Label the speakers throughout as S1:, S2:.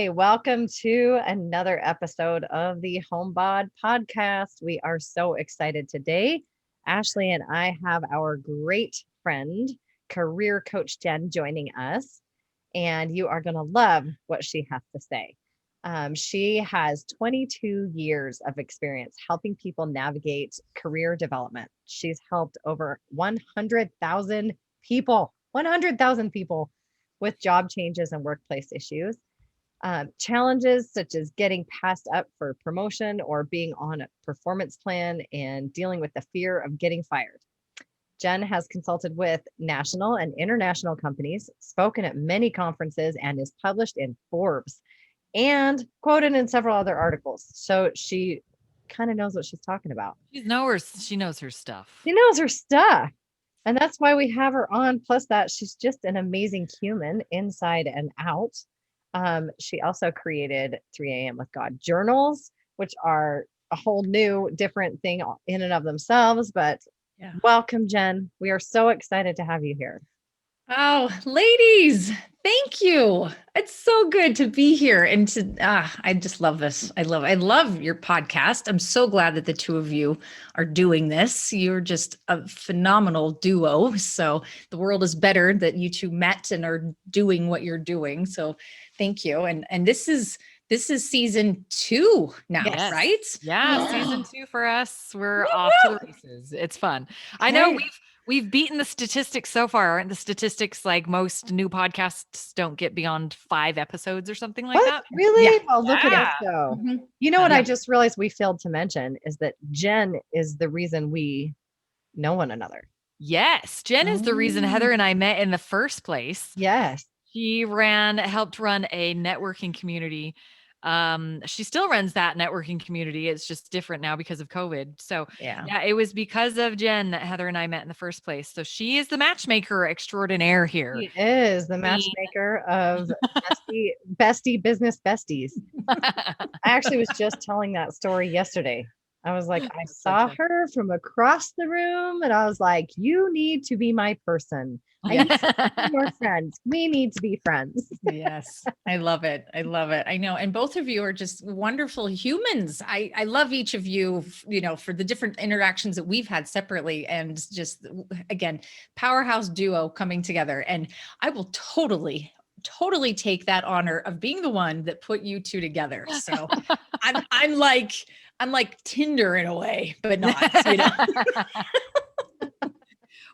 S1: Hi, welcome to another episode of the HomeBod podcast. We are so excited today. Ashley and I have our great friend, career coach Jen, joining us, and you are going to love what she has to say. She has 22 years of experience helping people navigate career development. She's helped over 100,000 people with job changes and workplace issues. Challenges such as getting passed up for promotion or being on a performance plan and dealing with the fear of getting fired. Jen has consulted with national and international companies, spoken at many conferences, and is published in Forbes and quoted in several other articles. So she kind of knows what she's talking about.
S2: She knows her stuff.
S1: She knows her stuff. And that's why we have her on. Plus that she's just an amazing human inside and out. She also created 3 a.m. with God journals, which are a whole new different thing in and of themselves. But welcome, Jen. We are so excited to have you here.
S3: Oh, ladies, thank you. It's so good to be here. And I just love this. I love your podcast. I'm so glad that the two of you are doing this. You're just a phenomenal duo. So the world is better that you two met and are doing what you're doing. So thank you. And this is season 2 now,
S2: Yes.
S3: right?
S2: Yeah, season 2 for us. We're off to the races. It's fun. I know we've beaten the statistics so far. Aren't the statistics like most new podcasts don't get beyond 5 episodes or something like that?
S1: Really?
S3: Yeah.
S1: Well, look at us go.
S3: Mhm.
S1: You know what I just realized we failed to mention is that Jen is the reason we know one another.
S2: Yes. Jen is the reason Heather and I met in the first place.
S1: Yes.
S2: She helped run a networking community. She still runs that networking community. It's just different now because of COVID. So yeah, it was because of Jen that Heather and I met in the first place. So she is the matchmaker extraordinaire here.
S1: She is the matchmaker of bestie business besties. I actually was just telling that story yesterday. I was like, I saw her from across the room and I was like, you need to be my person. I need to be your friends. We need to be friends.
S3: Yes. I love it. I love it. I know. And both of you are just wonderful humans. I love each of you, for the different interactions that we've had separately and just, again, powerhouse duo coming together. And I will totally take that honor of being the one that put you two together. So I'm like Tinder in a way, but not,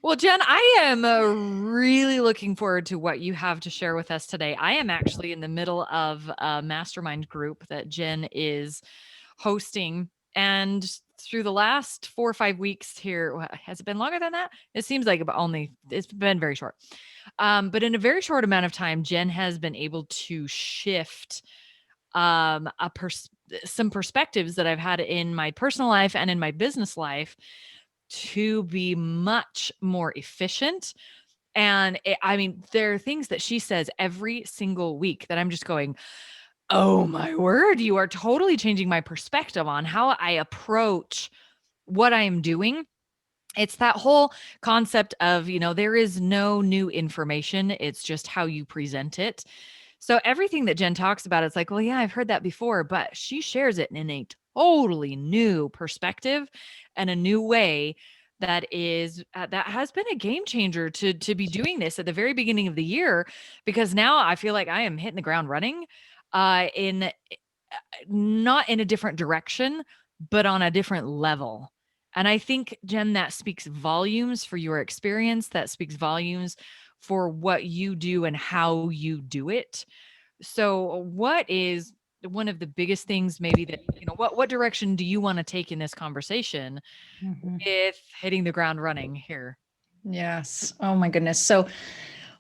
S2: Well, Jen, I am really looking forward to what you have to share with us today. I am actually in the middle of a mastermind group that Jen is hosting. And through the last 4 or 5 weeks here, has it been longer than that? It seems like it's been very short. But in a very short amount of time, Jen has been able to shift some perspectives that I've had in my personal life and in my business life to be much more efficient. And there are things that she says every single week that I'm just going, oh my word, you are totally changing my perspective on how I approach what I am doing. It's that whole concept of, there is no new information. It's just how you present it. So everything that Jen talks about, it's like, well, yeah, I've heard that before, but she shares it in a totally new perspective and a new way that has been a game changer to be doing this at the very beginning of the year, because now I feel like I am hitting the ground running in not in a different direction, but on a different level. And I think, Jen, that speaks volumes for your experience. That speaks volumes for what you do and how you do it. So what is one of the biggest things maybe that, what direction do you want to take in this conversation with hitting the ground running here?
S3: Yes. Oh my goodness. So,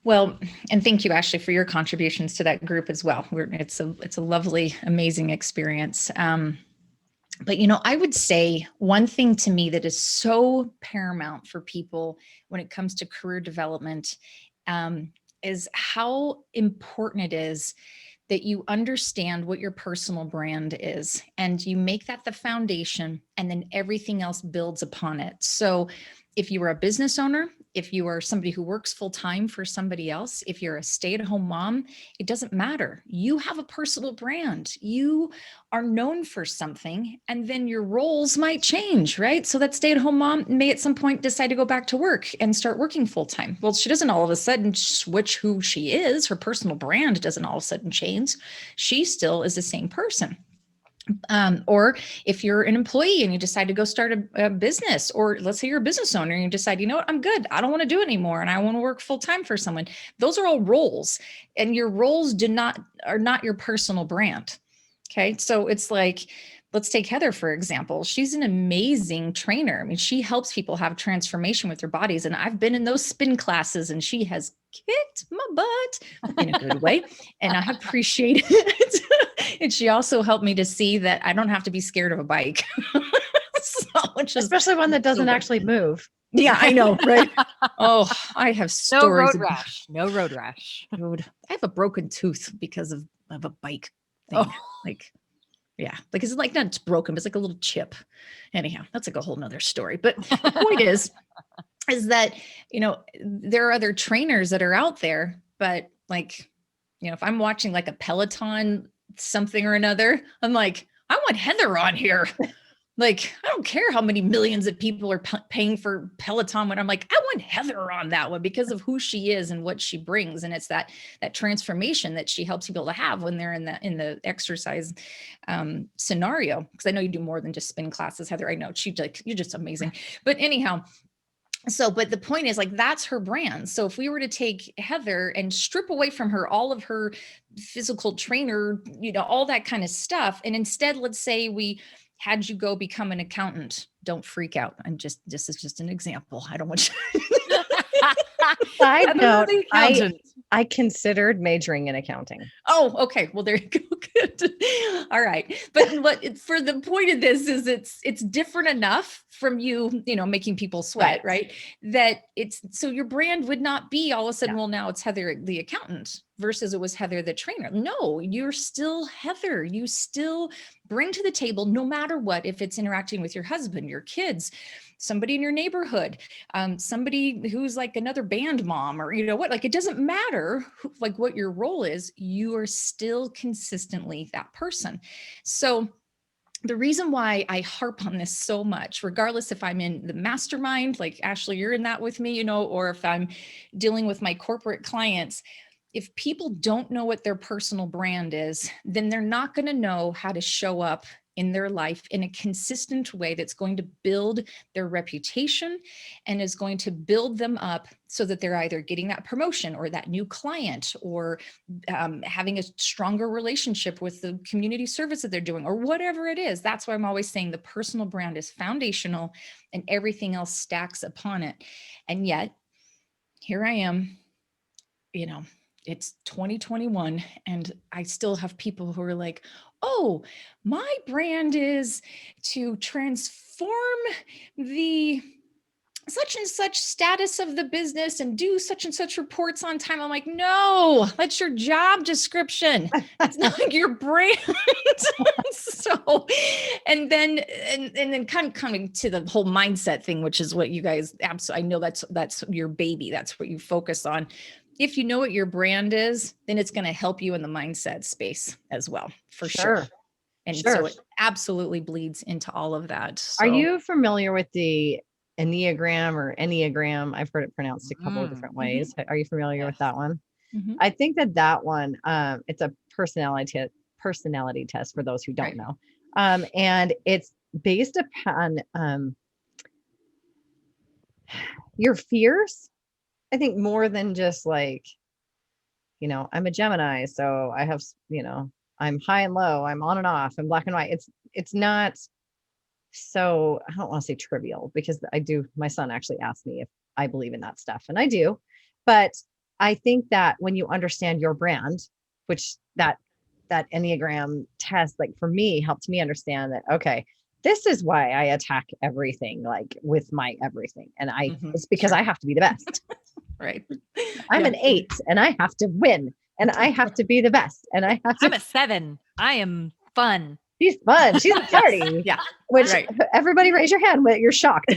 S3: well, and thank you, Ashley, for your contributions to that group as well. It's a lovely, amazing experience. But I would say one thing to me that is so paramount for people when it comes to career development is how important it is that you understand what your personal brand is and you make that the foundation and then everything else builds upon it. So if you are a business owner, if you are somebody who works full time for somebody else, if you're a stay-at-home mom, it doesn't matter. You have a personal brand. You are known for something, and then your roles might change, right? So that stay-at-home mom may at some point decide to go back to work and start working full time. Well, she doesn't all of a sudden switch who she is. Her personal brand doesn't all of a sudden change. She still is the same person. Or if you're an employee and you decide to go start a business, or let's say you're a business owner and you decide, you know what, I'm good. I don't want to do it anymore. And I want to work full time for someone. Those are all roles, and your roles are not your personal brand. Okay. So it's like, let's take Heather, for example. She's an amazing trainer. I mean, she helps people have transformation with their bodies. And I've been in those spin classes, and she has kicked my butt in a good way. And I appreciate it. And she also helped me to see that I don't have to be scared of a bike.
S1: Especially one that doesn't actually move.
S3: Yeah, I know, right? Oh, I have stories.
S2: No road rash.
S3: Dude, I have a broken tooth because of a bike thing.
S2: Oh.
S3: Like, yeah, like it's like not it's broken, but it's like a little chip. Anyhow, that's like a whole nother story. But the point is that, you know, there are other trainers that are out there, but like, you know, if I'm watching like a Peloton something or another, I'm like, I want Heather on here. Like, I don't care how many millions of people are paying for Peloton, when I'm like, I want Heather on that one because of who she is and what she brings. And it's that transformation that she helps people to have when they're in the exercise scenario. Because I know you do more than just spin classes, Heather. I know you're just amazing. But anyhow, but the point is, like, that's her brand. So if we were to take Heather and strip away from her all of her physical trainer, you know, all that kind of stuff, and instead, let's say we had you go become an accountant. Don't freak out. This is just an example. I don't want you.
S1: Side note, I considered majoring in accounting.
S3: Oh, okay. Well, there you go. Good. All right. But for the point of this is it's different enough from you know, making people sweat, right? That so your brand would not be all of a sudden, well, now it's Heather, the accountant, versus it was Heather, the trainer. No, you're still Heather. You still bring to the table, no matter what, if it's interacting with your husband, your kids, somebody in your neighborhood, somebody who's like another band mom, or, you know what, like, it doesn't matter like what your role is, you are still consistently that person. So the reason why I harp on this so much, regardless if I'm in the mastermind, like Ashley, you're in that with me, you know, or if I'm dealing with my corporate clients, if people don't know what their personal brand is, then they're not going to know how to show up in their life in a consistent way that's going to build their reputation and is going to build them up so that they're either getting that promotion or that new client, or having a stronger relationship with the community service that they're doing, or whatever it is. That's why I'm always saying the personal brand is foundational and everything else stacks upon it. And yet here I am, you know, it's 2021 and I still have people who are like, oh, my brand is to transform the such and such status of the business and do such and such reports on time. I'm like, no, that's your job description. It's not your brand. So, and then kind of coming to the whole mindset thing, which is what you guys absolutely, I know that's your baby. That's what you focus on. If you know what your brand is, then it's going to help you in the mindset space as well, for sure. And so it absolutely bleeds into all of that. So.
S1: Are you familiar with the Enneagram or Enneagram? I've heard it pronounced a couple of different ways. Are you familiar with that one?
S3: Mm-hmm.
S1: I think that one, it's a personality test for those who don't know. And it's based upon your fears. I think more than just like, you know, I'm a Gemini, so I have, you know, I'm high and low, I'm on and off, I'm black and white. It's not so, I don't want to say trivial, because my son actually asked me if I believe in that stuff, and I do. But I think that when you understand your brand, which that Enneagram test, like for me, helped me understand that, okay, this is why I attack everything, like with my everything. And it's because I have to be the best.
S3: Right.
S1: I'm an 8 and I have to win, and I have to be the best, and I have to.
S2: I'm a 7. I am fun.
S1: she's fun. She's a party.
S3: Yeah.
S1: Which
S3: Right.
S1: everybody raise your hand when you're shocked.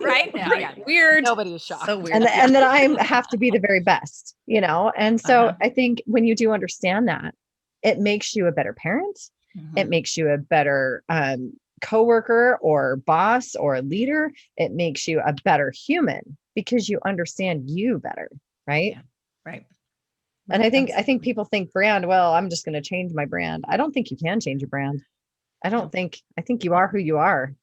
S2: Right now,
S3: Right.
S2: yeah.
S3: Weird.
S2: Nobody is shocked.
S3: So weird.
S1: And that I have to be the very best, And so
S3: Uh-huh.
S1: I think when you do understand that, it makes you a better parent.
S3: Mhm.
S1: It makes you a better coworker or boss or leader. It makes you a better human because you understand you better, right?
S3: Yeah. Right.
S1: And I think
S3: Absolutely.
S1: people think brand, well, I'm just going to change my brand. I don't think you can change your brand.
S3: No.
S1: I think you are who you are.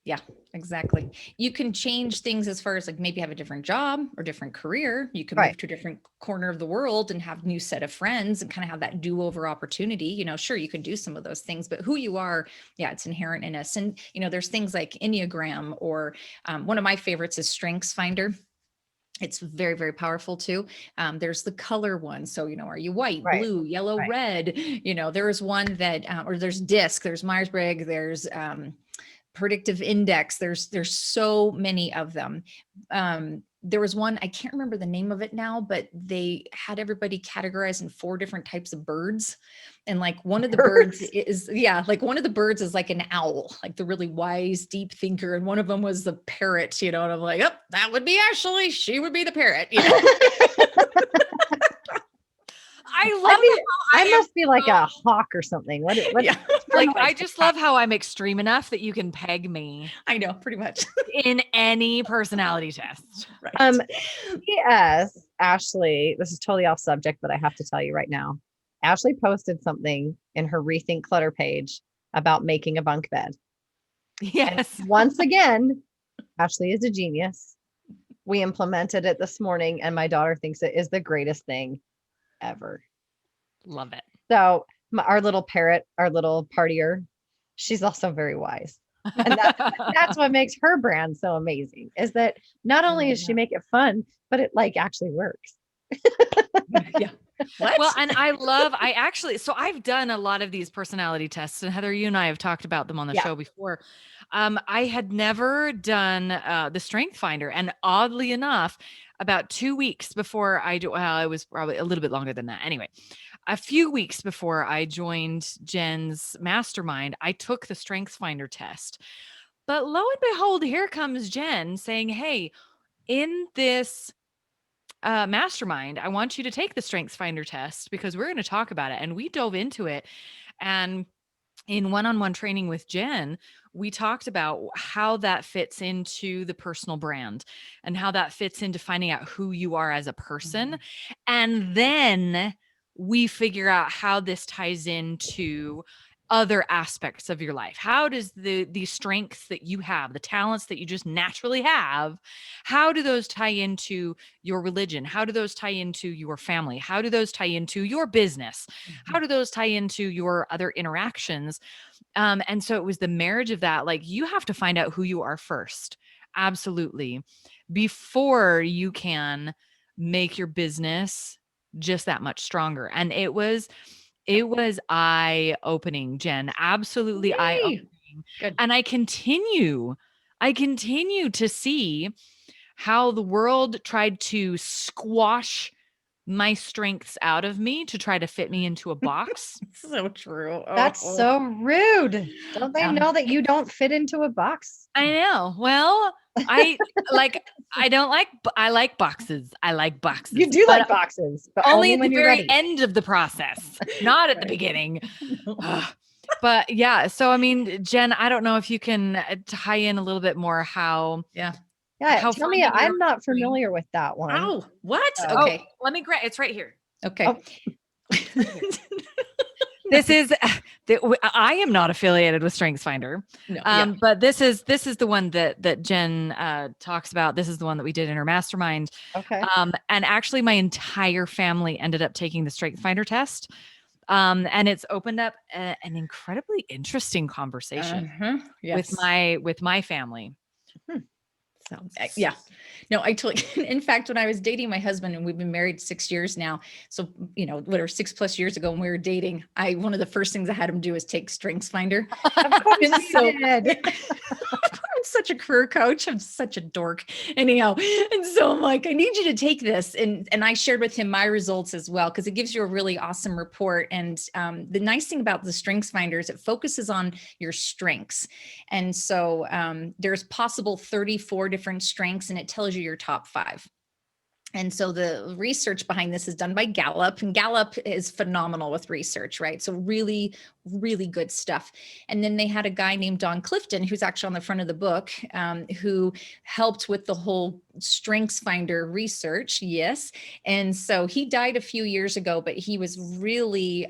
S3: Yeah, exactly. You can change things as far as like maybe have a different job or different career. You can
S1: Right.
S3: move to a different corner of the world and have new set of friends and kind of have that do-over opportunity. Sure, you can do some of those things, but who you are, yeah, it's inherent in us. And, there's things like Enneagram or one of my favorites is Strengths Finder. It's very, very powerful too. There's the color one. So, are you white,
S1: Right.
S3: blue, yellow,
S1: Right.
S3: red? There is one that, or there's DISC, there's Myers-Briggs, there's predictive index. There's so many of them. There was one, I can't remember the name of it now, but they had everybody categorized in 4 different types of birds. And like one of the birds is, like one of the birds is like an owl, like the really wise, deep thinker. And one of them was the parrot, and I'm like, oh, that would be Ashley. She would be the parrot.
S2: I love
S1: I must be like a hawk or something. What
S3: Yeah.
S2: like I just love how I'm extreme enough that you can peg me
S3: I know, pretty much.
S2: in any personality test.
S3: Right.
S1: Yes, Ashley, this is totally off subject, but I have to tell you right now. Ashley posted something in her Rethink Clutter page about making a bunk bed.
S2: Yes.
S1: And once again, Ashley is a genius. We implemented it this morning, and my daughter thinks it is the greatest thing ever.
S2: Love it.
S1: So our little parrot, our little partier, she's also very wise. And that's what makes her brand so amazing, is that not only does she make it fun, but it like actually works.
S3: Yeah. What?
S2: Well, and so I've done a lot of these personality tests, and Heather, you and I have talked about them on the show before. I had never done the Strength Finder, and oddly enough, about 2 weeks before it was probably a little bit longer than that. Anyway, a few weeks before I joined Jen's mastermind, I took the Strength Finder test. But lo and behold, here comes Jen saying, hey, in this mastermind, I want you to take the Strengths Finder test because we're going to talk about it. And we dove into it. And in one-on-one training with Jen, we talked about how that fits into the personal brand and how that fits into finding out who you are as a person.
S3: Mm-hmm.
S2: And then we figure out how this ties into other aspects of your life. How does the strengths that you have, the talents that you just naturally have, how do those tie into your religion? How do those tie into your family? How do those tie into your business? How do those tie into your other interactions? And so it was the marriage of that. Like, you have to find out who you are first. Absolutely. Before you can make your business just that much stronger. And it was eye-opening, Jen. Absolutely
S3: Yay.
S2: eye-opening.
S3: Good.
S2: And I continue to see how the world tried to squash my strengths out of me to try to fit me into a box.
S3: So true.
S1: That's so rude. Don't they know that you don't fit into a box?
S2: I know. Well, I like boxes. I like boxes.
S1: You do like boxes, but
S2: only at
S1: when
S2: the
S1: you're
S2: very
S1: ready.
S2: end of the process, not at the beginning. But yeah, so I mean, Jen, I don't know if you can tie in a little bit more how.
S1: Yeah,
S2: how
S1: tell me. I'm not familiar with that one.
S3: Oh, what?
S1: Oh.
S3: Okay.
S2: Let me grab. It's right here.
S3: Okay.
S1: Oh.
S2: This is. I am not affiliated with StrengthsFinder,
S3: No,
S2: but this is the one that Jen talks about. This is the one that we did in her mastermind.
S1: Okay.
S2: And actually, my entire family ended up taking the StrengthsFinder test. And it's opened up an incredibly interesting conversation
S3: Yes.
S2: with my family.
S3: Yeah. No, I totally, in fact, when I was dating my husband, and we've been married 6 years now. So, whatever, 6+ years ago when we were dating, one of the first things I had him do is take Strengths Finder.
S1: Of course you did.
S3: Of I'm such a career coach. I'm such a dork. Anyhow. And so I'm like, I need you to take this. And I shared with him my results as well, because it gives you a really awesome report. And the nice thing about the Strengths Finder is it focuses on your strengths. And so there's possible 34 different strengths, and it tells you your top 5. And so the research behind this is done by Gallup, and Gallup is phenomenal with research, right? So really, really good stuff. And then they had a guy named Don Clifton, who's actually on the front of the book, who helped with the whole Strengths Finder research. Yes. And so he died a few years ago, but he was really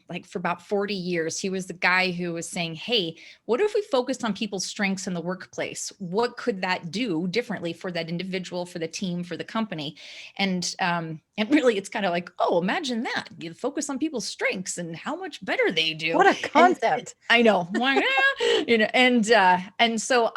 S3: like for about 40 years, he was the guy who was saying, hey, what if we focused on people's strengths in the workplace? What could that do differently for that individual, for the team, for the company? And really, it's kind of like, oh, imagine that. You focus on people's strengths and how much better they do.
S1: What a concept.
S3: I know. And so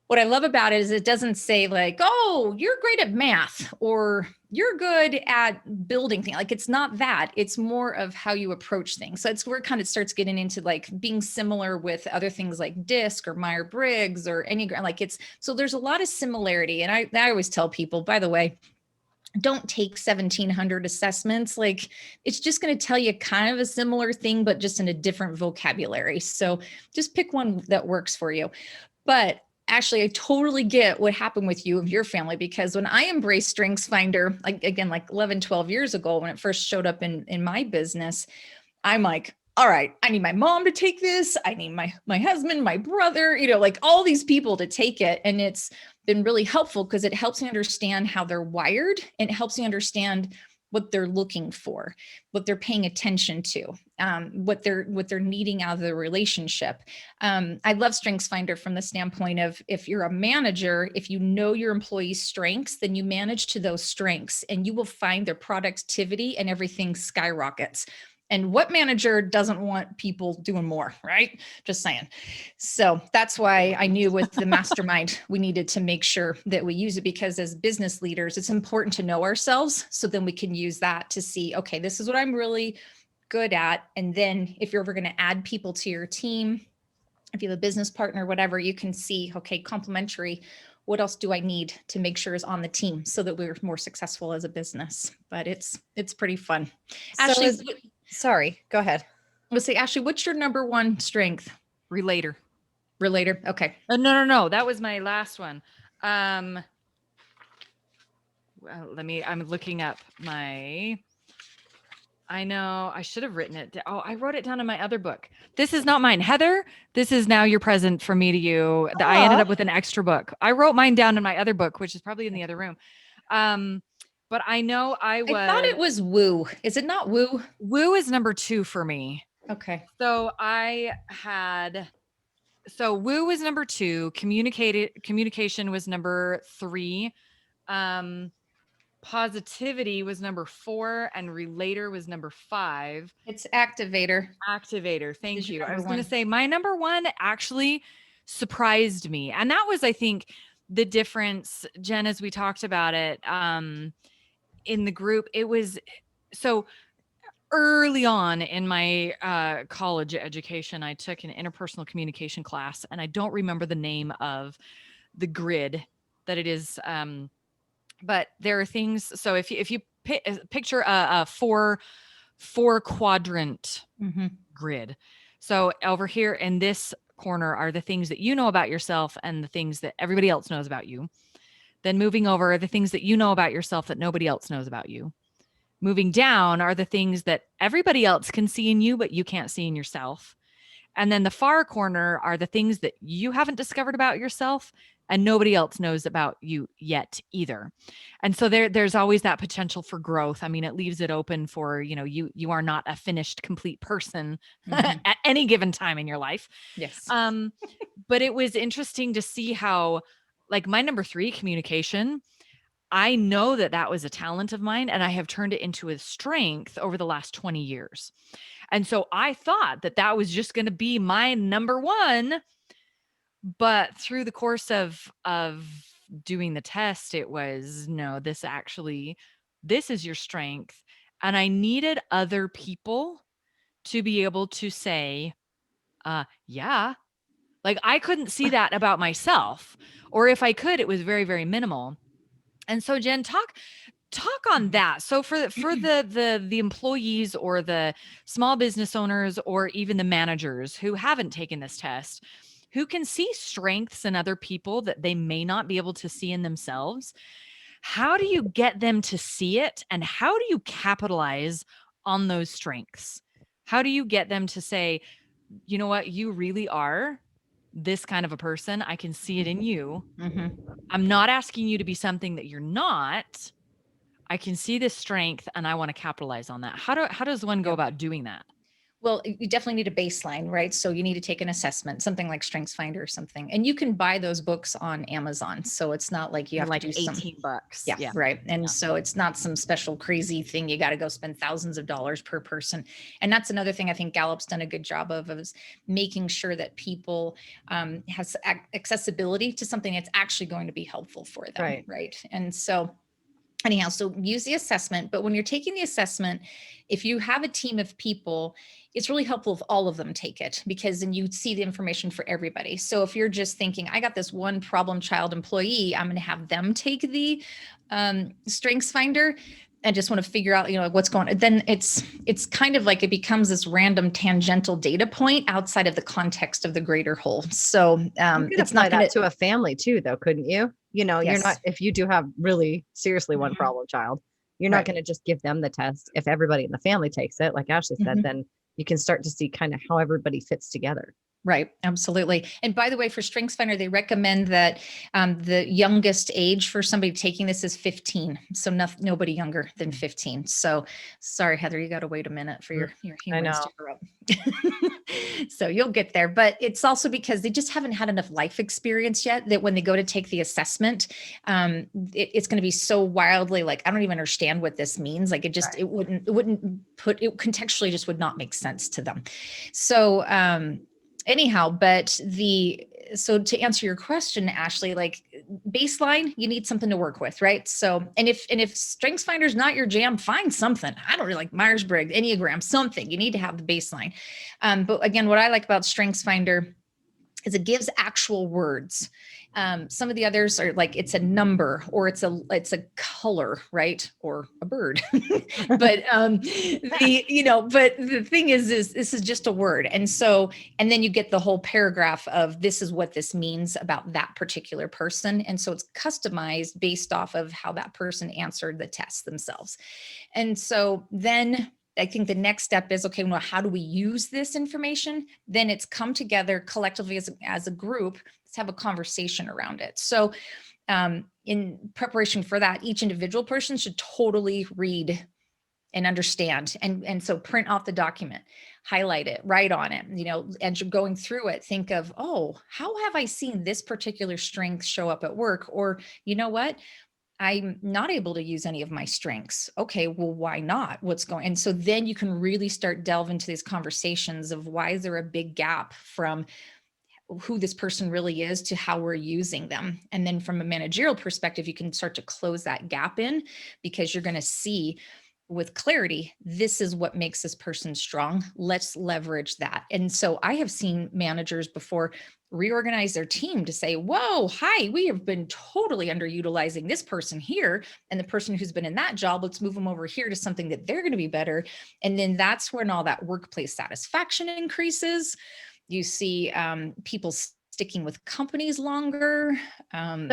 S3: what I love about it is it doesn't say like, oh, you're great at math or you're good at building things. Like, it's not that. It's more of how you approach things. So it's where it kind of starts getting into like being similar with other things like DISC or Myers-Briggs or Enneagram. Like so there's a lot of similarity. And I always tell people, by the way, don't take 1,700 assessments. Like, it's just going to tell you kind of a similar thing, but just in a different vocabulary. So just pick one that works for you. But Ashley, I totally get what happened with you and your family, because when I embraced Strengths Finder, like 11, 12 years ago, when it first showed up in my business, I'm like, all right, I need my mom to take this. I need my husband, my brother, like all these people to take it. And it's been really helpful because it helps me understand how they're wired, and it helps me understand what they're looking for, what they're paying attention to, what they're needing out of the relationship. I love Strengths Finder from the standpoint of, if you're a manager, if you know your employees' strengths, then you manage to those strengths, and you will find their productivity and everything skyrockets. And what manager doesn't want people doing more, right? Just saying. So that's why I knew with the mastermind, we needed to make sure that we use it, because as business leaders, it's important to know ourselves. So then we can use that to see, okay, this is what I'm really good at. And then if you're ever going to add people to your team, if you have a business partner, whatever, you can see, okay, complementary, what else do I need to make sure is on the team so that we're more successful as a business? But it's pretty fun.
S1: So
S3: Ashley,
S1: sorry, go ahead.
S3: Let's say, Ashley, what's your number one strength?
S2: Relator.
S3: Okay.
S2: No. That was my last one. Well, I'm looking up I know I should have written it. Oh, I wrote it down in my other book. This is not mine. Heather, this is now your present from me to you. I ended up with an extra book. I wrote mine down in my other book, which is probably in the other room. But I know I
S3: thought it was woo. Is it not woo?
S2: Woo is number 2 for me.
S3: Okay.
S2: So woo was number 2. Communication was number 3. Positivity was number 4, and relator was number 5.
S3: It's activator.
S2: Thank you. I was going to say my number 1 actually surprised me. And that was, I think, the difference, Jen, as we talked about it in the group. It was so early on in my college education, I took an interpersonal communication class, and I don't remember the name of the grid that it is. But there are things. So if you picture a four quadrant grid. So over here in this corner are the things that you know about yourself and the things that everybody else knows about you. Then moving over are the things that you know about yourself that nobody else knows about you. Moving down are the things that everybody else can see in you, but you can't see in yourself. And then the far corner are the things that you haven't discovered about yourself and nobody else knows about you yet either. And so there's always that potential for growth. I mean, it leaves it open for, you are not a finished, complete person at any given time in your life.
S3: Yes.
S2: But it was interesting to see how, like, my number 3, communication, I know that was a talent of mine, and I have turned it into a strength over the last 20 years. And so I thought that was just going to be my number 1. But through the course of doing the test, it was, no, this is your strength. And I needed other people to be able to say, yeah, Like I couldn't see that about myself, or if I could, it was very, very minimal. And so Jen, talk on that. So for the employees or the small business owners or even the managers who haven't taken this test, who can see strengths in other people that they may not be able to see in themselves, how do you get them to see it, and how do you capitalize on those strengths? How do you get them to say, you know what, you really are this kind of a person. I can see it in you. I'm not asking you to be something that you're not. I can see this strength and I want to capitalize on that. How does one go
S3: Yep.
S2: about doing that?
S3: Well, you definitely need a baseline, right? So you need to take an assessment, something like StrengthsFinder or something. And you can buy those books on Amazon. So it's not like you have
S2: Like
S3: to do some
S2: $18.
S3: Yeah, right. And so it's not some special crazy thing. You got to go spend thousands of dollars per person. And that's another thing I think Gallup's done a good job of is making sure that people has accessibility to something that's actually going to be helpful for them. Right. And so anyhow, so use the assessment, but when you're taking the assessment, if you have a team of people, it's really helpful if all of them take it, because then you see the information for everybody. So if you're just thinking, I got this one problem child employee, I'm going to have them take the Strengths Finder and just want to figure out, like what's going on. Then it's kind of like it becomes this random tangential data point outside of the context of the greater whole. So
S1: it's not that to a family too, though, couldn't you? You're not, if you do have really seriously one problem child, you're not going to just give them the test. If everybody in the family takes it, like Ashley said, then you can start to see kind of how everybody fits together.
S3: Right. Absolutely. And by the way, for StrengthsFinder, they recommend that the youngest age for somebody taking this is 15. So nobody younger than 15. So sorry, Heather, you got to wait a minute for your humans to grow up. So you'll get there. But it's also because they just haven't had enough life experience yet that when they go to take the assessment, it's going to be so wildly like, I don't even understand what this means. Like it contextually just would not make sense to them. So, anyhow, so to answer your question, Ashley, like baseline, you need something to work with, right? So, and if StrengthsFinder is not your jam, find something. I don't really like Myers-Briggs, Enneagram, something. You need to have the baseline. But again, what I like about StrengthsFinder is it gives actual words. Some of the others are like it's a number or it's a color, right? Or a bird. But but the thing is this is just a word. And then you get the whole paragraph of this is what this means about that particular person. And so it's customized based off of how that person answered the test themselves. And so then I think the next step is, okay, well, how do we use this information? Then it's come together collectively as a group. Let's have a conversation around it. So in preparation for that, each individual person should totally read and understand. And so print off the document, highlight it, write on it, as you're going through it, think of, oh, how have I seen this particular strength show up at work? Or, you know what? I'm not able to use any of my strengths. Okay, well, why not? What's going? And so then you can really start delve into these conversations of why is there a big gap from who this person really is to how we're using them. And then from a managerial perspective, you can start to close that gap in because you're going to see with clarity, this is what makes this person strong. Let's leverage that. And so I have seen managers before reorganize their team to say, whoa, hi, we have been totally underutilizing this person here. And the person who's been in that job, let's move them over here to something that they're going to be better. And then that's when all that workplace satisfaction increases. You see people sticking with companies longer. From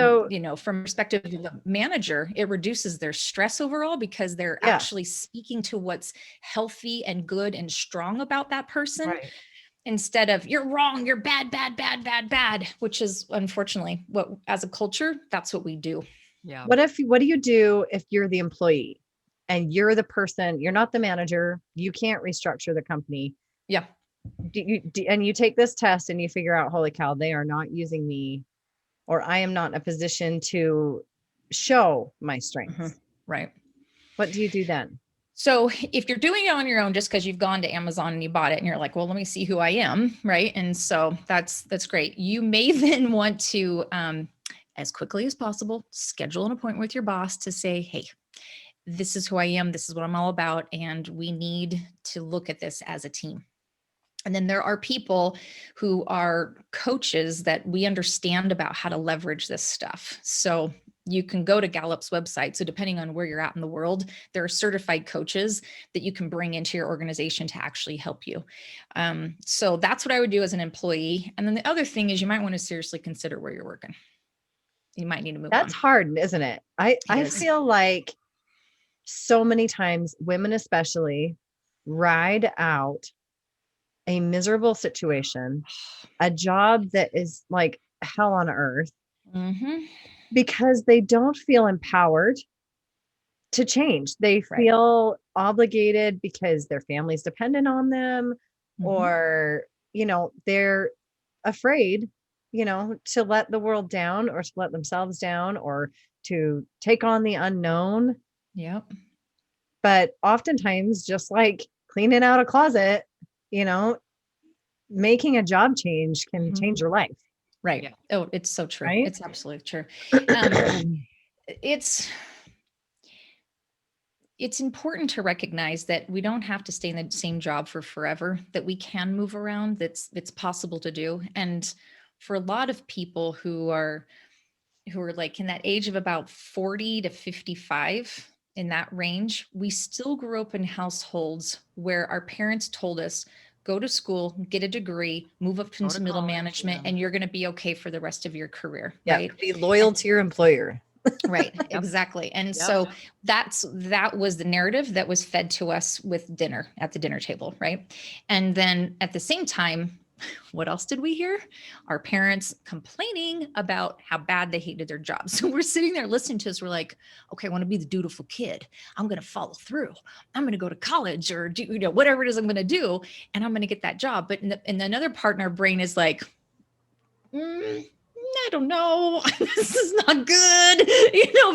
S3: perspective of the manager, it reduces their stress overall because they're actually speaking to what's healthy and good and strong about that person. Right. Instead of you're wrong, you're bad, which is unfortunately what, as a culture, that's what we do.
S2: Yeah.
S1: What do you do if you're the employee and you're the person, you're not the manager, you can't restructure the company.
S3: Yeah.
S1: And you take this test and you figure out, holy cow, they are not using me, or I am not in a position to show my strengths.
S3: Mm-hmm. Right.
S1: What do you do then?
S3: So if you're doing it on your own, just because you've gone to Amazon and you bought it and you're like, well, let me see who I am. Right. And so that's great. You may then want to, as quickly as possible, schedule an appointment with your boss to say, hey, this is who I am. This is what I'm all about. And we need to look at this as a team. And then there are people who are coaches that we understand about how to leverage this stuff. So you can go to Gallup's website. So depending on where you're at in the world, there are certified coaches that you can bring into your organization to actually help you. So that's what I would do as an employee. And then the other thing is you might want to seriously consider where you're working. You might need to move on.
S1: That's hard, isn't it? I
S3: is.
S1: feel like so many times women especially ride out a miserable situation, a job that is like hell on earth,
S3: Mm-hmm.
S1: because they don't feel empowered to change. They
S3: Right.
S1: feel obligated because their family's dependent on them,
S3: Mhm.
S1: or, they're afraid, to let the world down or to let themselves down or to take on the unknown.
S3: Yep.
S1: But oftentimes, just like cleaning out a closet, making a job change can
S3: Mhm.
S1: change your life.
S3: Right.
S2: Yeah.
S3: Oh, it's so true.
S1: Right?
S3: It's absolutely true. It's important to recognize that we don't have to stay in the same job for forever, that we can move around, it's possible to do. And for a lot of people who are like in that age of about 40 to 55, in that range, we still grew up in households where our parents told us, go to school, get a degree, move up
S2: Go
S3: into
S2: to
S3: middle
S2: college,
S3: management,
S2: yeah.
S3: and you're going to be okay for the rest of your career.
S1: Yeah.
S3: Right.
S1: Be loyal to your employer.
S3: Right. Exactly. And so that was the narrative that was fed to us with dinner at the dinner table. Right. And then at the same time, what else did we hear? Our parents complaining about how bad they hated their jobs. So we're sitting there listening to us. We're like, okay, I want to be the dutiful kid. I'm going to follow through. I'm going to go to college or do, whatever it is I'm going to do. And I'm going to get that job. But in another part in our brain is like, I don't know. This is not good,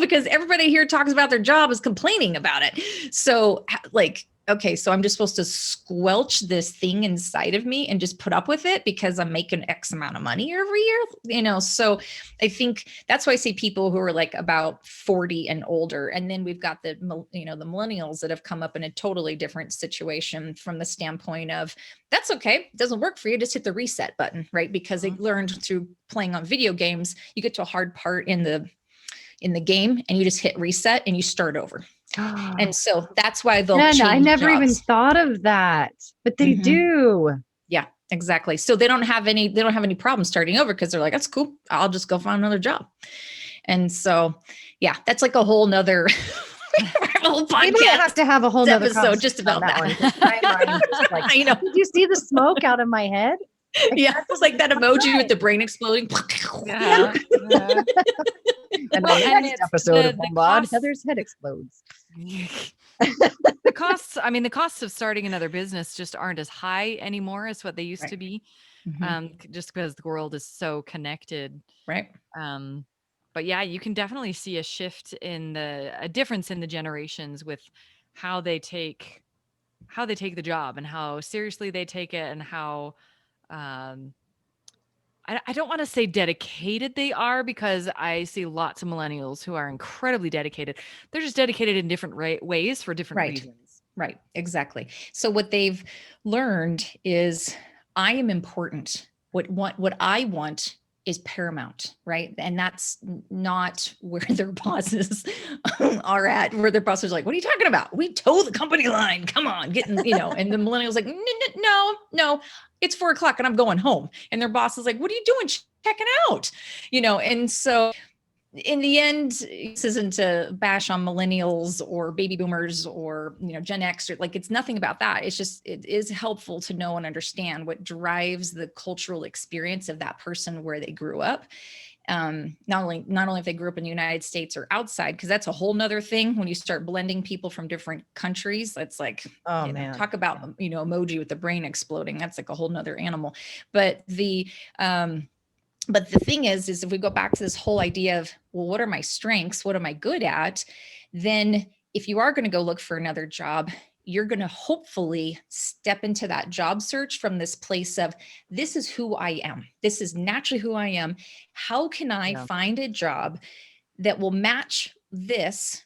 S3: because everybody here talks about their job is complaining about it. So like, okay, so I'm just supposed to squelch this thing inside of me and just put up with it because I'm making X amount of money every year, so I think that's why I see people who are like about 40 and older. And then we've got the millennials that have come up in a totally different situation from the standpoint of, that's okay. It doesn't work for you. Just hit the reset button, right? Because they learned through playing on video games, you get to a hard part in the game and you just hit reset and you start over. And so that's why they'll change
S1: I never even
S3: jobs.
S1: thought of that, but they do.
S3: Yeah, exactly. So they don't have any problem starting over because they're like, that's cool. I'll just go find another job. And so, yeah, that's like a whole nother whole podcast.
S1: We might have to have a whole nother
S3: episode just about
S1: that.
S3: one.
S1: My mind just like,
S3: I know.
S1: Did you see the smoke out of my head?
S3: Yeah, it's like that emoji with the brain exploding.
S2: Yeah.
S1: And
S2: Well,
S1: on the
S2: and
S1: next
S2: it's
S1: episode of
S2: the
S1: Home Bod,
S2: cost-
S1: Heather's head explodes.
S2: The costs of starting another business just aren't as high anymore as what they used to be. Just because the world is so connected.
S3: Right.
S2: But yeah, you can definitely see a shift a difference in the generations with how they take the job and how seriously they take it and how, I don't want to say dedicated they are, because I see lots of millennials who are incredibly dedicated. They're just dedicated in different ways for different reasons.
S3: Right. Exactly. So what they've learned is, I am important. What I want is paramount, right? And that's not where their bosses are at, where their bosses are like, what are you talking about? We toe the company line. Come on, and the millennials like, no, it's 4:00 and I'm going home. And their boss is like, what are you doing? Checking out, and so in the end, this isn't to bash on millennials or baby boomers or, Gen X, or like, it's nothing about that. It's just, it is helpful to know and understand what drives the cultural experience of that person where they grew up. Not only if they grew up in the United States or outside, because that's a whole nother thing. When you start blending people from different countries, it's like,
S1: man.
S3: Talk about, emoji with the brain exploding. That's like a whole nother animal. But the thing is if we go back to this whole idea of, well, what are my strengths? What am I good at? Then if you are going to go look for another job, you're going to hopefully step into that job search from this place of, this is who I am. This is naturally who I am. How can I find a job that will match this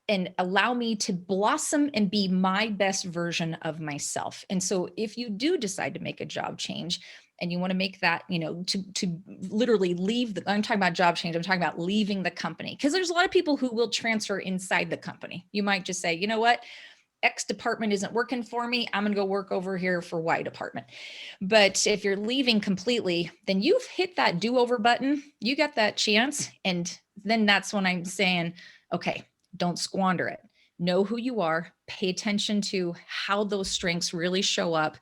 S3: and allow me to blossom and be my best version of myself. And so if you do decide to make a job change and you want to make that, to literally leave I'm talking about job change, I'm talking about leaving the company, because there's a lot of people who will transfer inside the company. You might just say, you know what, X department isn't working for me, I'm going to go work over here for Y department. But if you're leaving completely, then you've hit that do-over button. You got that chance. And then that's when I'm saying, okay, don't squander it. Know who you are, pay attention to how those strengths really show up,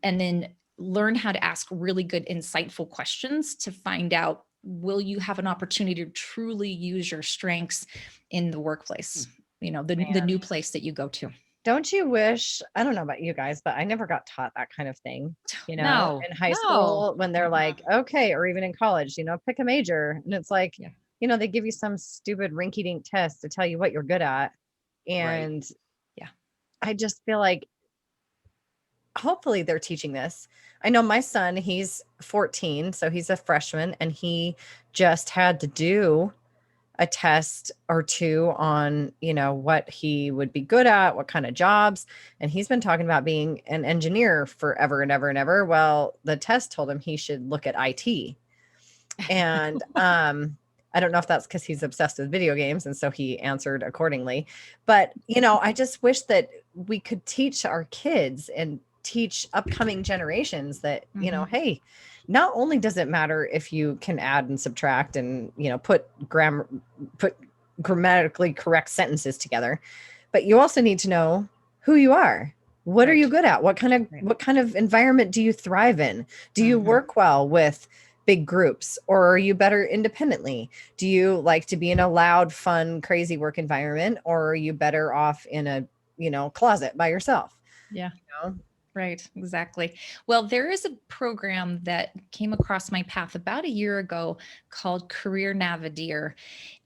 S3: and then learn how to ask really good, insightful questions to find out, will you have an opportunity to truly use your strengths in the workplace, the new place that you go to.
S1: Don't you wish, I don't know about you guys, but I never got taught that kind of thing,
S2: No,
S1: in high
S2: no.
S1: school when they're like, okay, or even in college, pick a major. And it's like,
S3: Yeah.
S1: they give you some stupid rinky-dink test to tell you what you're good at. And
S3: Yeah.
S1: I just feel like hopefully they're teaching this. I know my son, he's 14, so he's a freshman, and he just had to do a test or two on, what he would be good at, what kind of jobs. And he's been talking about being an engineer forever and ever and ever. Well, the test told him he should look at IT. And I don't know if that's because he's obsessed with video games, and so he answered accordingly. But, I just wish that we could teach our kids and teach upcoming generations that, hey, not only does it matter if you can add and subtract and, put grammatically correct sentences together, but you also need to know who you are. What are you good at? What kind of environment do you thrive in? Do you work well with big groups, or are you better independently? Do you like to be in a loud, fun, crazy work environment, or are you better off in a, closet by yourself?
S3: Yeah. Right. Exactly. Well, there is a program that came across my path about a year ago called Career Navideer.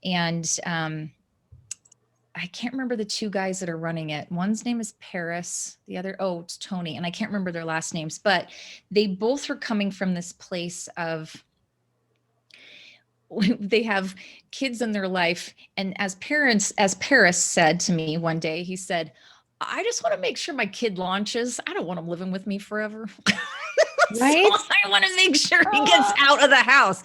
S3: And I can't remember the two guys that are running it. One's name is Paris, the other, it's Tony. And I can't remember their last names, but they both are coming from this place of, they have kids in their life. And as parents, as Paris said to me one day, he said, I just want to make sure my kid launches. I don't want him living with me forever. Right? So I want to make sure he gets out of the house.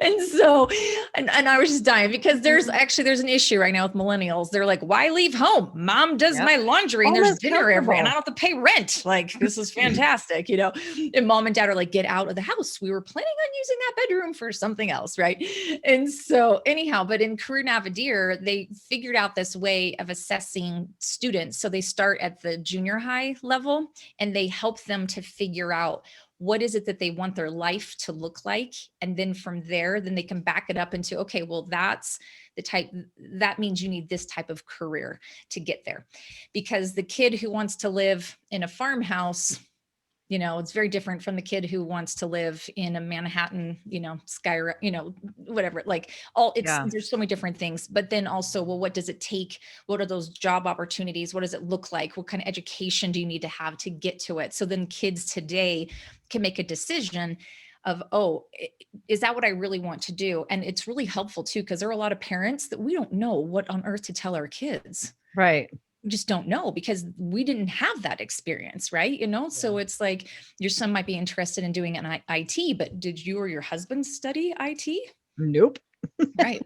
S3: And so, and I was just dying because there's an issue right now with millennials. They're like, why leave home? Mom does my laundry and there's dinner every, and I don't have to pay rent. Like, this is fantastic, and mom and dad are like, get out of the house. We were planning on using that bedroom for something else. Right. And so anyhow, but in Career Navideer, they figured out this way of assessing students. So they start at the junior high level and they help them to figure out what is it that they want their life to look like? And then from there, then they can back it up into, okay, well, that's the type, that means you need this type of career to get there. Because the kid who wants to live in a farmhouse, it's very different from the kid who wants to live in a Manhattan, whatever, like there's so many different things. But then also, well, what does it take? What are those job opportunities? What does it look like? What kind of education do you need to have to get to it? So then kids today can make a decision of, is that what I really want to do? And it's really helpful too, because there are a lot of parents that we don't know what on earth to tell our kids.
S1: Right.
S3: We just don't know because we didn't have that experience, right? So it's like your son might be interested in doing an IT, but did you or your husband study IT?
S1: Nope.
S3: Right.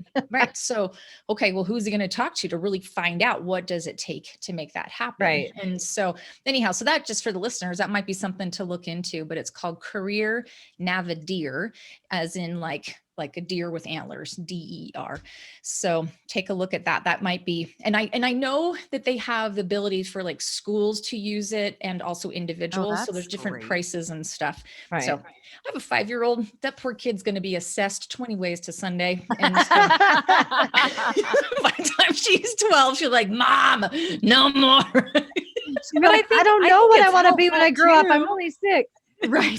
S3: So, okay, well, who's he going to talk to really find out what does it take to make that happen?
S1: Right.
S3: And so anyhow, so that just for the listeners, that might be something to look into, but it's called Career Navideer, as in like a deer with antlers, DER. So take a look at that. That might be, and I know that they have the ability for like schools to use it and also individuals. So there's different prices and stuff. Right. So I have a 5-year-old. That poor kid's going to be assessed 20 ways to Sunday. And so, by the time she's 12, she's like, Mom, no more.
S1: Like, I don't know what I want to be when I grow up. I'm only 6.
S2: Right.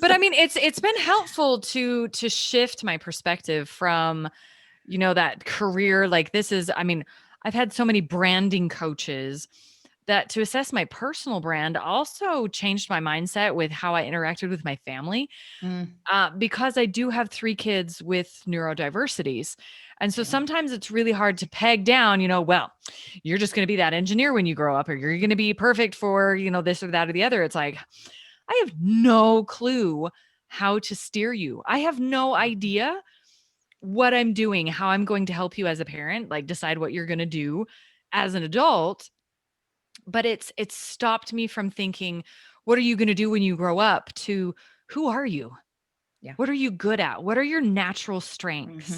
S2: But I mean, it's been helpful to shift my perspective from, that career, like this is, I mean, I've had so many branding coaches that to assess my personal brand also changed my mindset with how I interacted with my family,
S3: Mm,
S2: because I do have 3 kids with neurodiversities. And so
S3: yeah.
S2: sometimes it's really hard to peg down, well, you're just going to be that engineer when you grow up, or you're going to be perfect for, this or that or the other. It's like, I have no clue how to steer you. I have no idea what I'm doing, how I'm going to help you as a parent, like decide what you're going to do as an adult. But it's stopped me from thinking, what are you going to do when you grow up, to who are you?
S3: Yeah.
S2: What are you good at? What are your natural
S3: Hmm.
S2: strengths?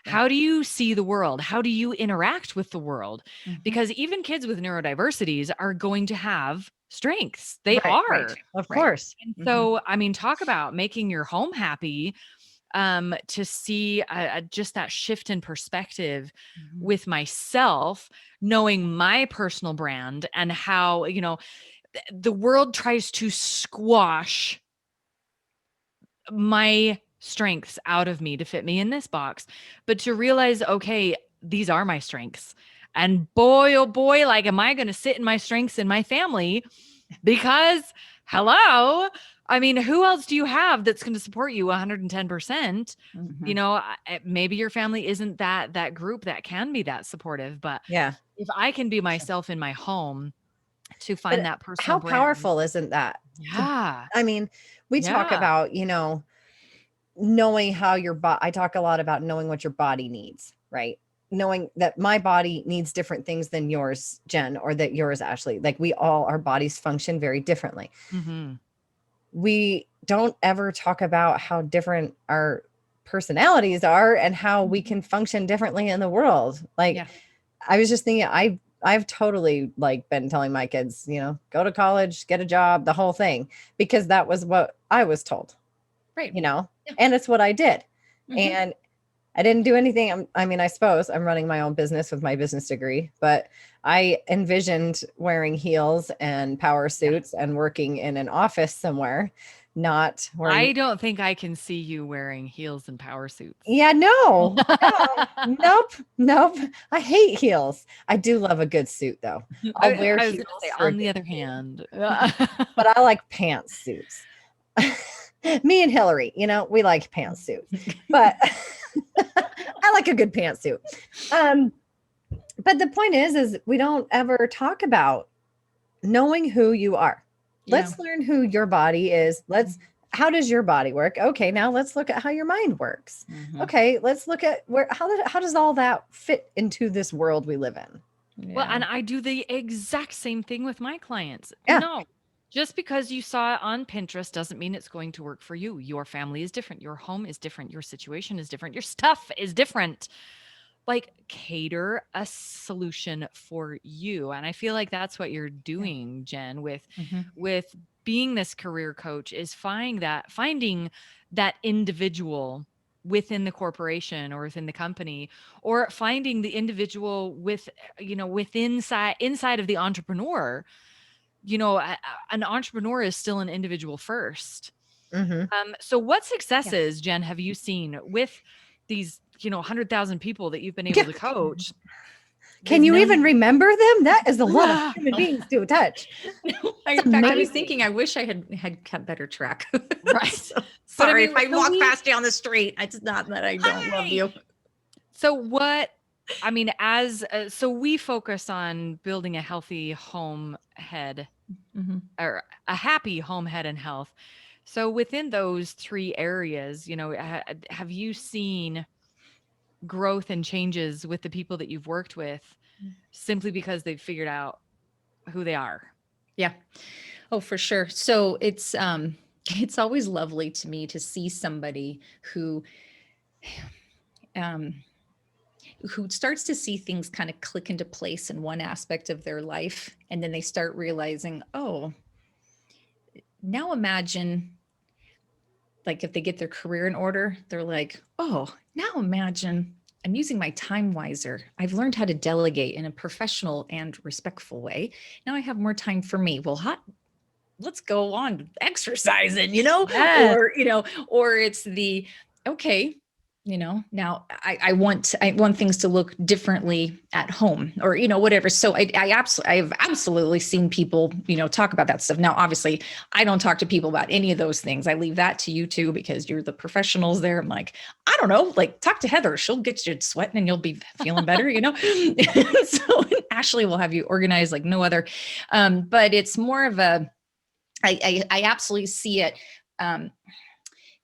S3: Yeah.
S2: How do you see the world? How do you interact with the world?
S3: Hmm.
S2: Because even kids with neurodiversities are going to have strengths. They
S1: Right.
S2: are.
S1: Of
S3: Right.
S1: course.
S2: And
S3: Hmm.
S2: so, I mean, talk about making your home happy, to see just that shift in perspective
S3: Hmm.
S2: with myself, knowing my personal brand and how, the world tries to squash my strengths out of me to fit me in this box, but to realize, okay, these are my strengths. And boy, oh boy, like, am I going to sit in my strengths in my family? Because, hello, I mean, who else do you have that's going to support you 110%?
S3: Hmm.
S2: Maybe your family isn't that group that can be that supportive, but
S1: Yeah.
S2: if I can be
S3: Sure.
S2: myself in my home to find
S1: But
S2: that personal
S1: how
S2: brand.
S1: powerful isn't that?
S2: Yeah.
S1: I mean, we talk
S2: Yeah.
S1: about, knowing how your body, I talk a lot about knowing what your body needs, right? Knowing that my body needs different things than yours, Jen, or that yours, Ashley. Like our bodies function very differently.
S2: Hmm.
S1: We don't ever talk about how different our personalities are and how we can function differently in the world. Like,
S3: Yeah.
S1: I was just thinking, I've totally like been telling my kids, go to college, get a job, the whole thing, because that was what I was told,
S3: Right.
S1: and
S3: Yeah.
S1: it's what I did.
S3: Hmm.
S1: And I didn't do anything. I mean, I suppose I'm running my own business with my business degree, but I envisioned wearing heels and power
S3: Yeah.
S1: suits and working in an office somewhere, not
S2: I
S1: wearing.
S2: don't think I can see you wearing heels and power suits.
S1: Yeah, no, nope, nope. I hate heels. I do love a good suit though. I'll wear
S2: I was
S1: heels
S2: going to say,
S1: for a
S2: on the
S1: good
S2: other
S1: suit,
S2: hand,
S1: but I like pantsuits. Me and Hillary, we like pantsuits, but I like a good pantsuit. But the point is we don't ever talk about knowing who you are.
S3: Yeah.
S1: Let's learn who your body is. How does your body work? Okay, now let's look at how your mind works.
S3: Mhm.
S1: Okay, let's look at how does all that fit into this world we live in?
S2: well,
S3: Yeah.
S2: and I do the exact same thing with my clients.
S1: Yeah.
S2: No, just because you saw it on Pinterest doesn't mean it's going to work for you. Your family is different. Your home is different. Your situation is different. Your stuff is different. Like, cater a solution for you. And I feel like that's what you're doing, Jen,
S3: Mhm.
S2: with being this career coach, is finding that individual within the corporation or within the company, or finding the individual inside of the entrepreneur. An entrepreneur is still an individual first.
S1: Mm-hmm.
S2: So what
S3: Yeah.
S2: successes, Jen, have you seen with these 100,000 people that you've been able to coach?
S1: Can
S2: with
S1: you even
S2: millions-
S1: remember them? That is a lot of
S2: Yeah.
S1: human beings to touch.
S3: In
S1: It's
S3: fact, I was
S1: amazing.
S3: thinking, I wish I had kept better track.
S2: Right.
S3: So,
S2: But I
S3: sorry
S2: mean,
S3: if I
S2: so
S3: walk
S2: we-
S3: past you on the street. It's not that I don't love
S2: Hi.
S3: you.
S2: So what, I mean, so we focus on building a healthy home head,
S3: Mhm.
S2: or a happy home, head, and health. So within those 3 areas, have you seen growth and changes with the people that you've worked with, simply because they've figured out who they are?
S3: Yeah. Oh, for sure. So it's always lovely to me to see somebody um who starts to see things kind of click into place in one aspect of their life, and then they start realizing, oh, now imagine, like, if they get their career in order, they're like, oh, now imagine I'm using my time wiser. I've learned how to delegate in a professional and respectful way. Now I have more time for me. Well, let's go on exercising,
S1: Yes.
S3: or it's okay, Now I want things to look differently at home, or, whatever. So I've absolutely seen people, talk about that stuff. Now, obviously I don't talk to people about any of those things. I leave that to you two, because you're the professionals there. I'm like, I don't know, like, talk to Heather. She'll get you sweating and you'll be feeling better, So Ashley will have you organized like no other. But it's more of I absolutely see it.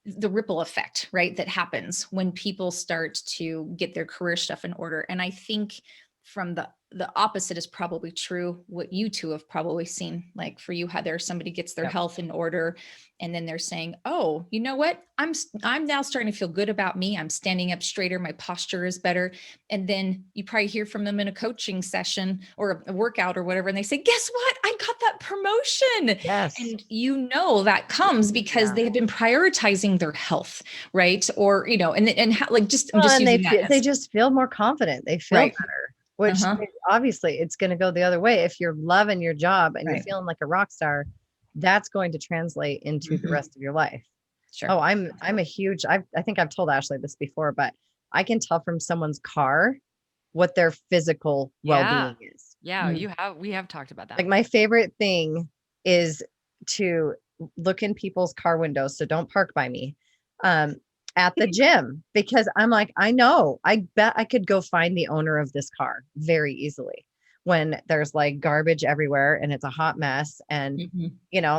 S3: The ripple effect, right, that happens when people start to get their career stuff in order. And I think from the opposite is probably true, what you two have probably seen. Like for you, Heather, somebody gets their
S1: Yep.
S3: health in order, and then they're saying, oh, you know what, I'm now starting to feel good about me. I'm standing up straighter, my posture is better. And then you probably hear from them in a coaching session or a workout or whatever, and they say, guess what, I got that promotion.
S1: Yes.
S3: And that comes because they have been prioritizing their health, right? Or, and how, like, just, I'm just using that.
S1: They just feel more confident. They feel
S3: Right.
S1: better, which obviously it's going to go the other way. If you're loving your job and you're feeling like a rock star, that's going to translate into the rest of your life.
S3: Sure.
S1: Oh, I'm a huge, I think I've told Ashley this before, but I can tell from someone's car what their physical well-being is.
S2: Yeah, we have talked about that.
S1: Like my favorite thing is to look in people's car windows. So don't park by me at the gym, because I'm like, I bet I could go find the owner of this car very easily when there's like garbage everywhere and it's a hot mess, and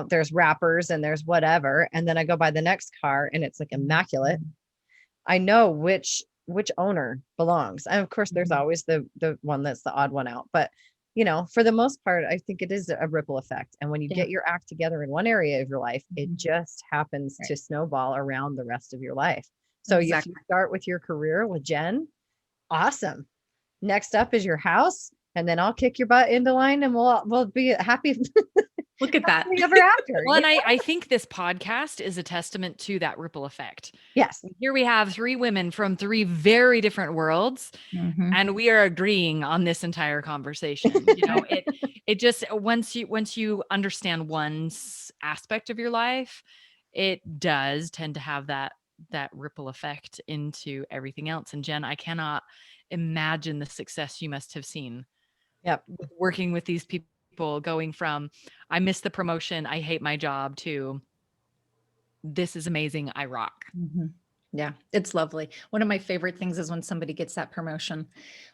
S1: there's wrappers and there's whatever. And then I go by the next car and it's like immaculate. I know which owner belongs. And of course there's always the one that's the odd one out, but for the most part, I think it is a ripple effect. And when you get your act together in one area of your life, it just happens to snowball around the rest of your life. So if you start with your career with Jen, awesome. Next up is your house, and then I'll kick your butt into line and we'll be happy.
S3: Look at that.
S1: Ever after.
S2: Well, and I think this podcast is a testament to that ripple effect.
S1: Yes.
S2: Here we have 3 women from 3 very different worlds, and we are agreeing on this entire conversation. It just, once you understand one's aspect of your life, it does tend to have that ripple effect into everything else. And Jen, I cannot imagine the success you must have seen.
S1: Yep.
S2: Working with these people, going from I missed the promotion, I hate my job, to this is amazing, I rock.
S3: Yeah, it's lovely. One of my favorite things is when somebody gets that promotion,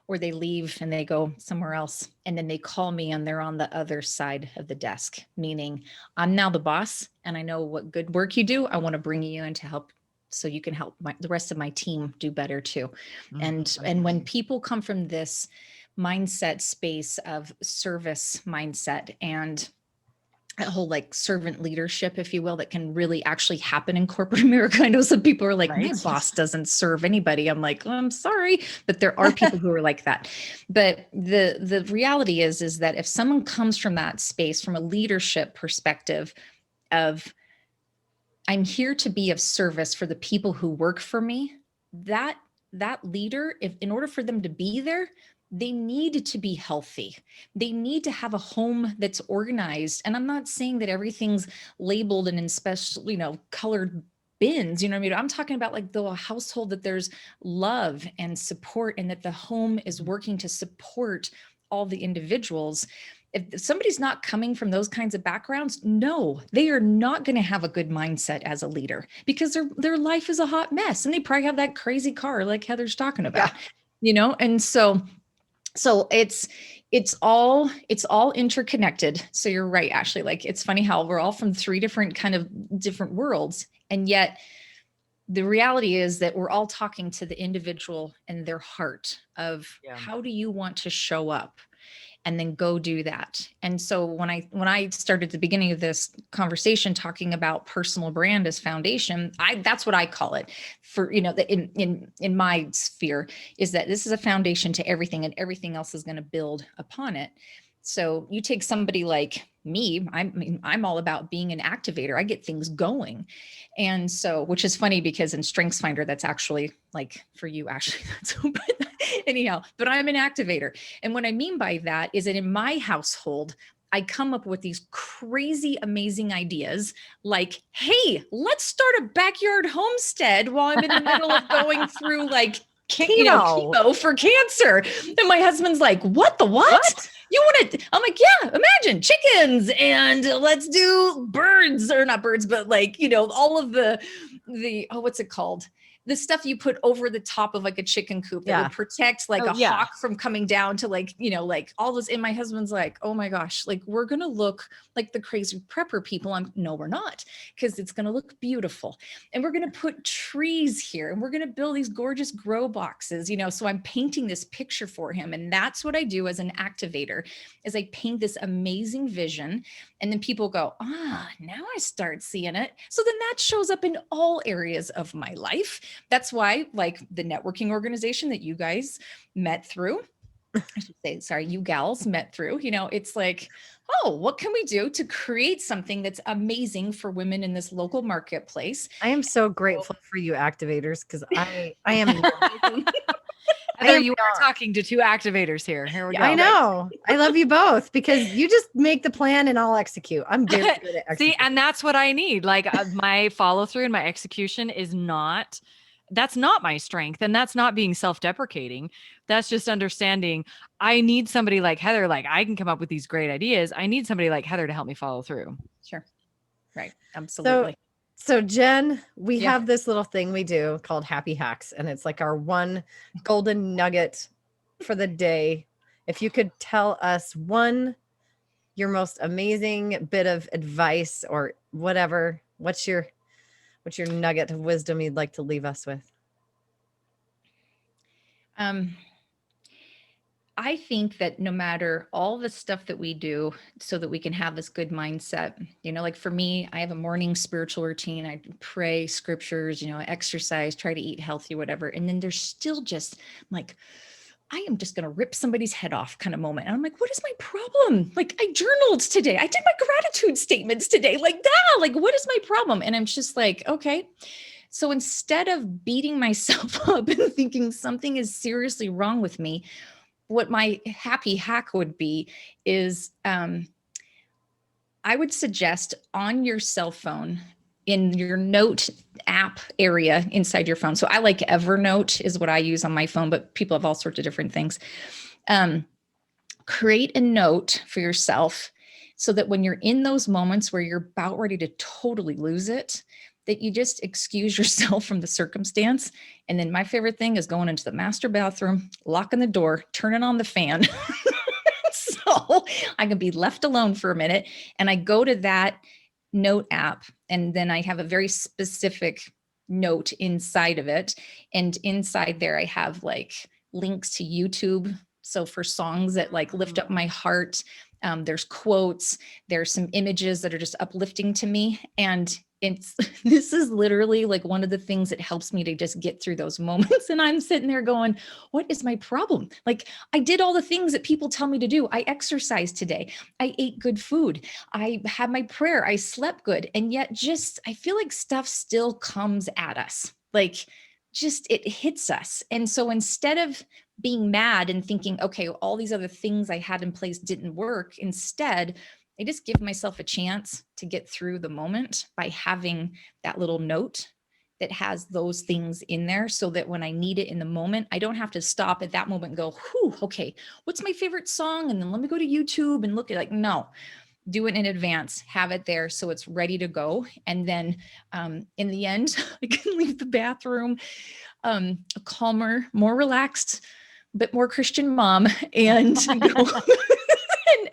S3: or they leave and they go somewhere else, and then they call me and they're on the other side of the desk, meaning I'm now the boss and I know what good work you do. I want to bring you in to help, so you can help the rest of my team do better too. And when people come from this mindset space of service mindset and a whole like servant leadership, if you will, that can really actually happen in corporate America. I know some people are like, my boss doesn't serve anybody. I'm like, oh, I'm sorry, but there are people who are like that. But the reality is that if someone comes from that space, from a leadership perspective of, I'm here to be of service for the people who work for me, that leader, if in order for them to be there, they need to be healthy. They need to have a home that's organized. And I'm not saying that everything's labeled and in special, colored bins, you know what I mean? I'm talking about like the household that there's love and support, and that the home is working to support all the individuals. If somebody's not coming from those kinds of backgrounds, no, they are not going to have a good mindset as a leader, because their life is a hot mess, and they probably have that crazy car like Heather's talking about, and so it's all interconnected. So you're right, Ashley. Like, it's funny how we're all from 3 different worlds. And yet the reality is that we're all talking to the individual and their heart of how do you want to show up? And then go do that. And so when I started at the beginning of this conversation talking about personal brand as foundation, that's what I call it for, in my sphere, is that this is a foundation to everything, and everything else is going to build upon it. So you take somebody like me, I'm all about being an activator. I get things going. And so, which is funny because in StrengthsFinder, that's actually like for you, Ashley, anyhow, but I'm an activator. And what I mean by that is that in my household, I come up with these crazy, amazing ideas like, hey, let's start a backyard homestead while I'm in the middle of going through like chemo for cancer. And my husband's like, what the what? You want to, I'm like, yeah, imagine chickens and let's do birds, or not birds, but like, all of the, oh, what's it called? The stuff you put over the top of like a chicken coop that would protect like hawk from coming down to like, like all those. And my husband's like, oh my gosh, like we're going to look like the crazy prepper people. No, we're not, because it's going to look beautiful. And we're going to put trees here and we're going to build these gorgeous grow boxes, so I'm painting this picture for him. And that's what I do as an activator, is I paint this amazing vision. And then people go, now I start seeing it. So then that shows up in all areas of my life. That's why, like the networking organization that you guys met through, I should say, sorry, you gals met through, it's like, oh, what can we do to create something that's amazing for women in this local marketplace?
S1: I am so grateful for you activators, because I am.
S2: Heather, you are talking to two activators here. Here we go.
S1: I know. I love you both, because you just make the plan and I'll execute. I'm very good at executing.
S2: See, and that's what I need. Like my follow through and my execution that's not my strength. And that's not being self-deprecating. That's just understanding I need somebody like Heather. Like I can come up with these great ideas. I need somebody like Heather to help me follow through.
S3: Sure. Right. Absolutely.
S1: So Jen, we have this little thing we do called Happy Hacks, and it's like our one golden nugget for the day. If you could tell us your most amazing bit of advice or whatever, what's your nugget of wisdom you'd like to leave us with?
S3: I think that no matter all the stuff that we do so that we can have this good mindset, like for me, I have a morning spiritual routine. I pray scriptures, I exercise, try to eat healthy, whatever. And then there's still just like, I am just going to rip somebody's head off kind of moment. And I'm like, what is my problem? Like I journaled today. I did my gratitude statements today. Like that, like, what is my problem? And I'm just like, okay. So instead of beating myself up and thinking something is seriously wrong with me, what my happy hack would be is I would suggest on your cell phone, in your note app area inside your phone. So I like Evernote is what I use on my phone, but people have all sorts of different things. Create a note for yourself so that when you're in those moments where you're about ready to totally lose it, that you just excuse yourself from the circumstance. And then my favorite thing is going into the master bathroom, locking the door, turning on the fan. So I can be left alone for a minute. And I go to that note app, and then I have a very specific note inside of it. And inside there, I have like links to YouTube. So for songs that like lift up my heart, there's quotes, there's some images that are just uplifting to me. And this is literally like one of the things that helps me to just get through those moments. And I'm sitting there going, what is my problem? Like I did all the things that people tell me to do. I exercised today. I ate good food. I had my prayer. I slept good. And yet I feel like stuff still comes at us. Like it hits us. And so instead of being mad and thinking, okay, all these other things I had in place didn't work, instead, I just give myself a chance to get through the moment by having that little note that has those things in there, so that when I need it in the moment, I don't have to stop at that moment and go, whew, okay, what's my favorite song? And then let me go to YouTube and look at no, do it in advance, have it there so it's ready to go. And then in the end, I can leave the bathroom a calmer, more relaxed, but more Christian mom and go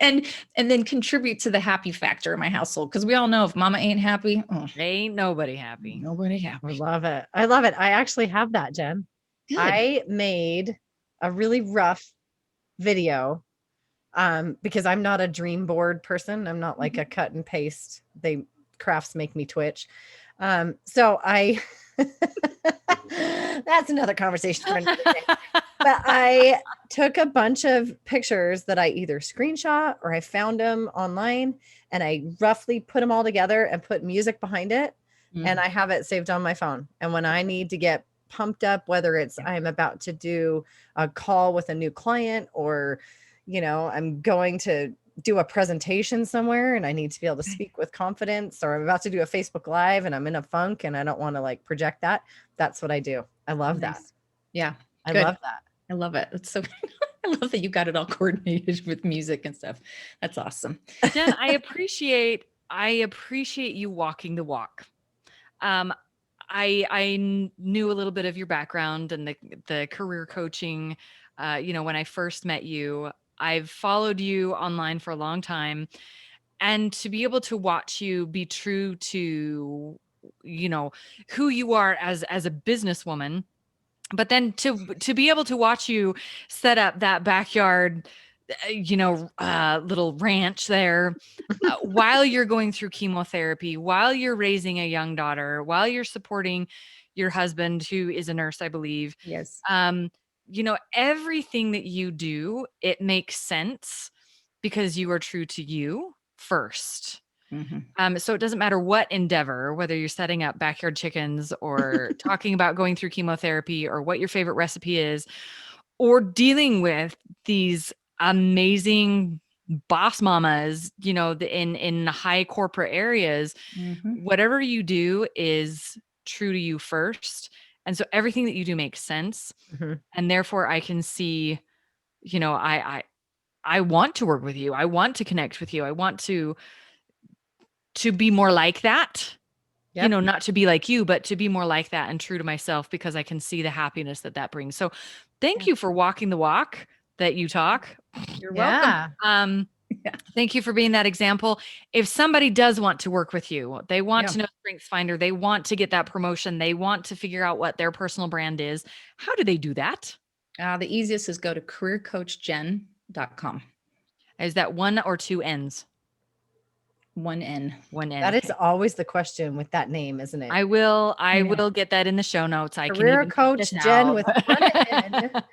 S3: and then contribute to the happy factor in my household. Because we all know if mama ain't happy,
S2: ain't nobody happy.
S3: Nobody happy.
S1: I love it. I love it. I actually have that, Jen.
S3: Good.
S1: I made a really rough video because I'm not a dream board person. I'm not like a cut and paste. Crafts make me twitch. So I that's another conversation for another day. But I took a bunch of pictures that I either screenshot or I found them online, and I roughly put them all together and put music behind it. And I have it saved on my phone. And when I need to get pumped up, whether it's I'm about to do a call with a new client, or, I'm going to do a presentation somewhere and I need to be able to speak with confidence, or I'm about to do a Facebook Live and I'm in a funk and I don't want to like project that, that's what I do. I love that.
S3: Nice. Yeah.
S1: I
S3: Good.
S1: love that.
S3: I love it. It's so I love that you got it all coordinated with music and stuff. That's awesome.
S2: Jen, I appreciate you walking the walk. I knew a little bit of your background and the career coaching. When I first met you, I've followed you online for a long time, and to be able to watch you be true to, who you are as a businesswoman, but then to be able to watch you set up that backyard little ranch there while you're going through chemotherapy, while you're raising a young daughter, while you're supporting your husband, who is a nurse, I believe.
S3: Yes.
S2: Everything that you do, it makes sense because you are true to you first. So it doesn't matter what endeavor, whether you're setting up backyard chickens or talking about going through chemotherapy or what your favorite recipe is, or dealing with these amazing boss mamas, in high corporate areas. Whatever you do is true to you first. And so everything that you do makes sense. And therefore I can see, I want to work with you. I want to connect with you. I want to be more like that.
S1: Yep.
S2: Not to be like you, but to be more like that and true to myself, because I can see the happiness that brings. So thank you for walking the walk that you talk.
S3: You're welcome.
S2: Thank you for being that example. If somebody does want to work with you, they want to know StrengthsFinder, they want to get that promotion, they want to figure out what their personal brand is, how do they do that?
S3: The easiest is go to careercoachjen.com.
S2: Is that one or two N's?
S3: One N.
S1: That is always the question with that name, isn't it?
S2: I will get that in the show notes. I
S1: Career
S2: can
S1: Coach Jen with one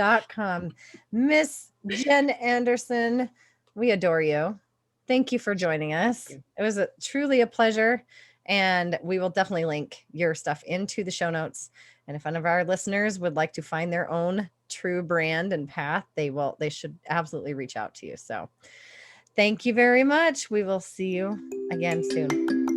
S1: N.com. Miss Jen Anderson, we adore you. Thank you for joining us. It was truly a pleasure. And we will definitely link your stuff into the show notes. And if one of our listeners would like to find their own true brand and path, they should absolutely reach out to you. So thank you very much. We will see you again soon.